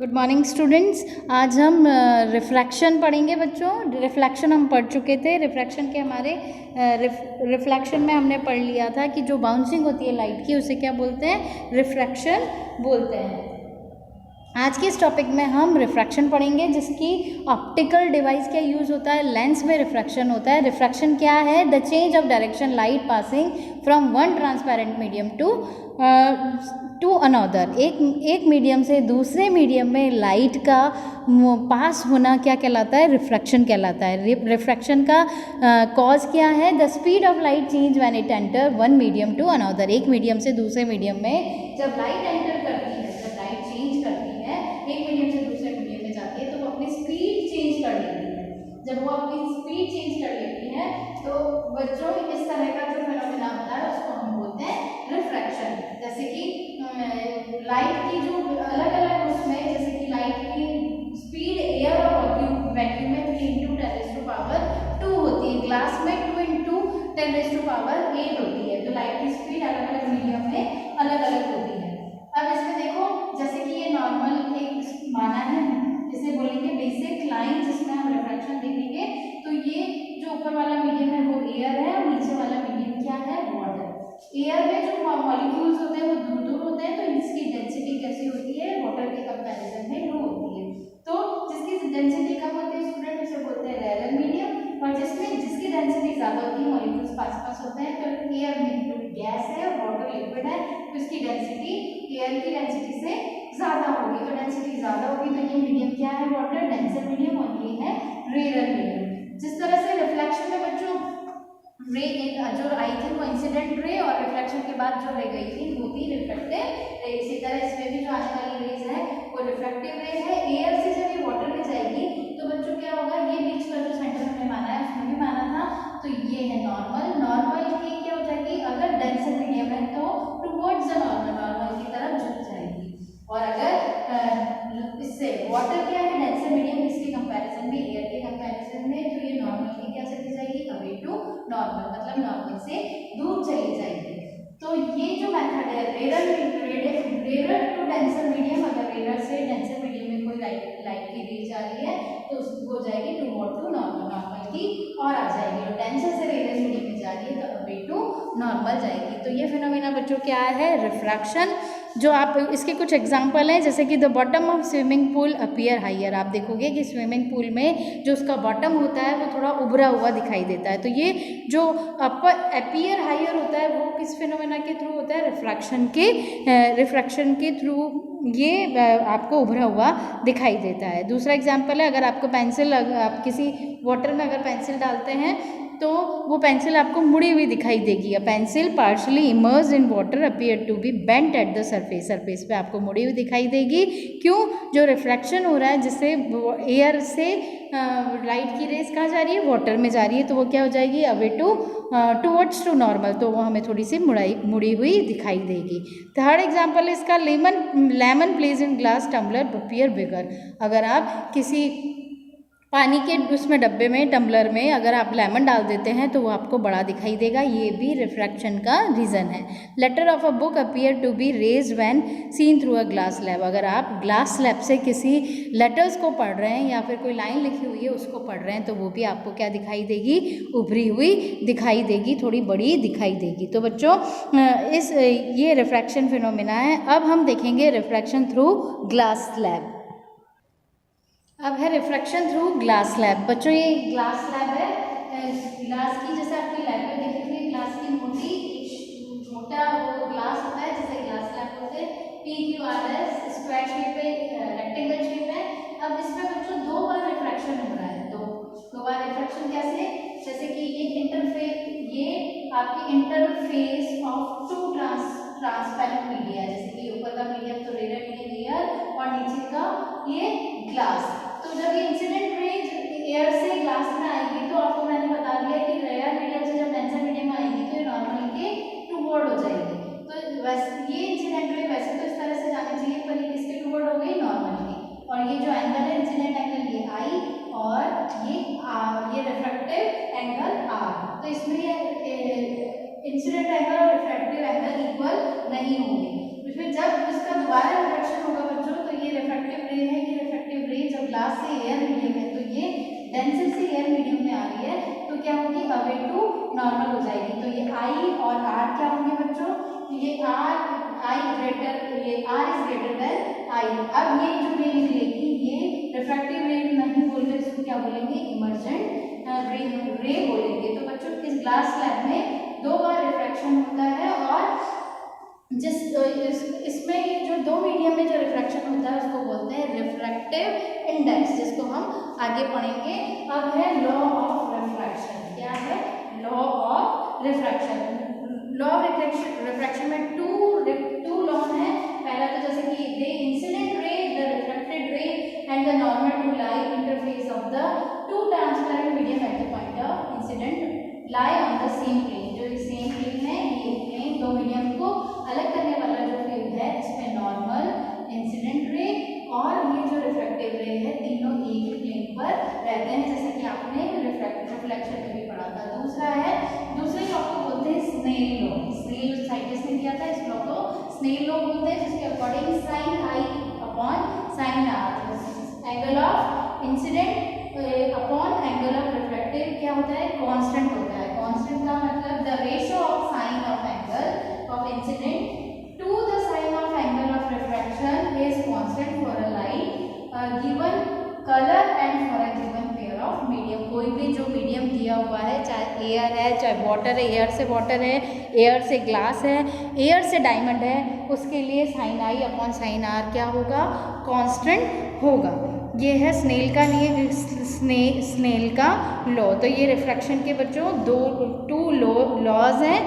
Good morning students. आज हम refraction पढ़ेंगे बच्चों। रिफ्लेक्शन हम पढ़ चुके थे। रिफ्रैक्शन के हमारे रिफ्लेक्शन में हमने पढ़ लिया था कि जो बाउंसिंग होती है लाइट की उसे क्या बोलते हैं, रिफ्रैक्शन बोलते हैं। आज के इस टॉपिक में हम रिफ्रैक्शन पढ़ेंगे जिसकी ऑप्टिकल डिवाइस का यूज़ होता है। लेंस में रिफ्रैक्शन होता है। रिफ्रैक्शन क्या है? The change of direction light passing from one transparent medium to another. एक मीडियम से दूसरे मीडियम में लाइट का पास होना क्या कहलाता है? रिफ्रैक्शन कहलाता है। रिफ्रैक्शन का कॉज क्या है? The speed of light change when it enter one medium to another. एक मीडियम से दूसरे मीडियम में जब लाइट एंटर करती है, जब लाइट चेंज करती है, एक मीडियम से दूसरे मीडियम में जाती है तो वो अपनी स्पीड चेंज कर लेती है। जब वो अपनी स्पीड चेंज कर लेती है तो बच्चों इस तरह का जो फिनोमेना होता है उसको हम बोलते हैं रिफ्रैक्शन। जैसे कि लाइट की जो अलग अलग उसमें, जैसे कि लाइट की स्पीड एयर और वैक्यूम में 3 × 10⁻² होती है। ग्लास में 2 × 10⁻8 होती है। तो लाइट की स्पीड अलग अलग मीडियम में अलग अलग होती है। अब इसमें देखो, जैसे कि ये नॉर्मल एक माना है, इसे बोलेंगे बेसिक लाइन जिसमें हम रिफ्रैक्शन देखेंगे। तो ये जो ऊपर वाला मीडियम है वो एयर है और नीचे वाला मीडियम क्या है? वाटर। एयर में जो मॉलिक्यूल्स होते हैं वो दूर दूर होते हैं, तो इसकी डेंसिटी कैसी होती है? वाटर के कंपैरिजन में लो होती है। तो जिसकी डेंसिटी कम होती है स्टूडेंट उसे बोलते हैं रेयर मीडियम, और जिसकी डेंसिटी ज्यादा होती है, मॉलिक्यूल्स पास पास होते हैं। तो एयर में गैस है और वाटर लिक्विड है, तो इसकी डेंसिटी एयर की डेंसिटी से ज्यादा होगी। तो डेंसिटी ज्यादा होगी तो ये मीडियम क्या है? वाटर, डेंसर मीडियम, और ये है रेयर मीडियम। जिस तरह से रिफ्लेक्शन में बच्चों रे जो आई थी वो इंसिडेंट रे, और रिफ्लेक्शन के बाद जो रह गई थी वो थी रिफ्लेक्टिव रे। इसी तरह इसमें भी जो आने वाली रेज है वो रिफ्लेक्टिव रे है। एयर से जब ये वाटर में जाएगी तो बच्चों क्या होगा? ये बीच का जो सेंटर हमने माना है उसमें भी माना था, तो ये है नॉर्मल। नॉर्मल की क्या हो जाएगी? अगर डेंसर मीडियम है तो टुवर्ड्स द नॉर्मल, नॉर्मल की तरफ झुक जाएगी। और अगर इससे वाटर क्या है? डेंसर मीडियम, इसके कंपैरिजन में, एयर के कंपैरिजन में, तो ये नॉर्मल की क्या चली जाएगी? अवे टू नॉर्मल, मतलब नॉर्मल से दूर चली जाएगी। तो ये जो मेथड है रेयर टू डेंसर मीडियम, अगर रेयर से डेंसर मीडियम में कोई लाइट की रे जा रही है तो उसको हो जाएगी टुवर्ड टू नॉर्मल, नॉर्मल की और आ जाएगी। और डेंसर से रेयर मीडियम में जा रही है तो अवे टू नॉर्मल जाएगी। तो ये फिनोमेना बच्चों क्या है? रिफ्रैक्शन। जो आप इसके कुछ एग्जाम्पल हैं, जैसे कि the bottom of swimming pool appear higher. आप देखोगे कि स्विमिंग पूल में जो उसका बॉटम होता है वो थोड़ा उभरा हुआ दिखाई देता है। तो ये जो अपर अपीयर हाइयर होता है वो किस फिनोमेना के थ्रू होता है? रिफ्रैक्शन के थ्रू ये आपको उभरा हुआ दिखाई देता है। दूसरा एग्जाम्पल है, अगर आपको पेंसिल, आप किसी वाटर में अगर पेंसिल डालते हैं तो वो पेंसिल आपको मुड़ी हुई दिखाई देगी। A pencil partially immersed in water appear to be bent at the surface. Surface पे आपको मुड़ी हुई दिखाई देगी। क्यों? जो रिफ्रैक्शन हो रहा है, जिससे एयर से लाइट की रेस कहाँ जा रही है? वाटर में जा रही है, तो वो क्या हो जाएगी? अवे टुवर्ड्स टू नॉर्मल, तो वो हमें थोड़ी सी मुड़ी हुई दिखाई देगी। थर्ड एग्जाम्पल है इसका, lemon place in glass tumbler appear bigger. अगर आप किसी पानी के उसमें डब्बे में, टम्बलर में अगर आप लेमन डाल देते हैं तो वो आपको बड़ा दिखाई देगा। ये भी रिफ्रैक्शन का रीज़न है। Letter of a book appear to be raise when seen through a glass slab. अगर आप ग्लास स्लैब से किसी लेटर्स को पढ़ रहे हैं या फिर कोई लाइन लिखी हुई है उसको पढ़ रहे हैं तो वो भी आपको क्या दिखाई देगी? उभरी हुई दिखाई देगी, थोड़ी बड़ी दिखाई देगी। तो बच्चों ये रिफ्रैक्शन फिनोमेना है। अब हम देखेंगे रिफ्रैक्शन थ्रू ग्लास स्लैब। अब है रिफ्रैक्शन थ्रू ग्लास स्लैब। बच्चों ये ग्लास स्लैब है, ग्लास की, जैसे आपकी लैब में देखी हुई ग्लास की मोटा वो ग्लास होता है, जैसे ग्लास स्लैब बोलते हैं। PQRS स्क्वायर शेप है, रेक्टेंगल शेप है। अब इसमें बच्चों 2 बार रिफ्रैक्शन हो रहा है। दो बार रिफ्रैक्शन कैसे? जैसे कि ये आपकी इंटरफेस ऑफ 2 ट्रांसपेरेंट मीडिया, जैसे कि ऊपर का मीडियम तो रेयर मीडियम लेयर और नीचे का ये ग्लास। तो जब ये इंसिडेंट रे एयर से ग्लास में आएगी तो आपको मैंने बता दिया कि रेयर मीडियम से जब डेंसर मीडियम में आएगी तो ये नॉर्मल के टुवर्ड हो जाएगी। तो वैसे ये इंसिडेंट रे वैसे तो इस तरह से जानी चाहिए, पर ये किसके टुवर्ड हो गई? नॉर्मल के। और ये जो एंगल है इंसिडेंट एंगल ये I और ये रिफ्रैक्टिव एंगल R। तो इसमें ये इंसिडेंट एंगल और रिफ्रैक्टिव एंगल इक्वल नहीं होंगे। फिर जब इसका दोबारा रिफ्रैक्शन होगा बच्चों तो ये रिफ्रैक्टिव रे है तो क्या होगी, अवे टू नॉर्मल हो जाएगी। तो ये आई और आर क्या होंगे बच्चों, तो ये आई ग्रेटर, ये r is greater than i. अब ये जो रे निकलेगी ये रिफ्रैक्टिव रे नहीं बोलते, इसको क्या बोलेंगे, इमर्जेंट रे बोलेंगे। तो बच्चों इस ग्लास स्लैब में 2 बार रिफ्रैक्शन होता है और इसमें जो 2 मीडियम में जो रिफ्रैक्शन होता है उसको बोलते हैं रिफ्रैक्टिव इंडेक्स, जिसको हम आगे पढ़ेंगे। अब है लॉ ऑफ रिफ्रैक्शन। क्या है, law of refraction. Law of refraction में टू लॉ है। पहला तो जैसे कि the incident ray, the reflected ray and the normal to lie interface of the two transparent medium at the point of incident lie on the same plane. जो same plane है, ये plane 2 medium को अलग करने वाला जो field है, इसमें नॉर्मल, इंसिडेंट रे और ये जो रिफ्लेक्टिव रे है, तीनों एक ही प्लेन पर रहते हैं, जैसा कि आपने रिफ्लेक्शन में भी पढ़ा था। दूसरे लॉ को बोलते हैं स्नेल लॉ। स्नेल साइंटिस्ट ने दिया था, इस लॉ को स्नेल लॉ बोलते हैं, जिसके according sine i upon sine r, angle of incident upon angle of reflective क्या होता है, कांस्टेंट होता है। कांस्टेंट का मतलब the ratio of sine of angle of incident to the sine of angle of refraction is constant for a light given colour and for a given pair of medium. कोई भी जो medium दिया हुआ है, चाहे air है, चाहे water है, एयर से वाटर है, एयर से ग्लास है, एयर से डायमंड है, उसके लिए sine i upon sine r क्या होगा, कांस्टेंट होगा। ये है स्नेल का लिए स्नेल का लॉ। तो ये रिफ्रैक्शन के बच्चों 2 लॉज हैं।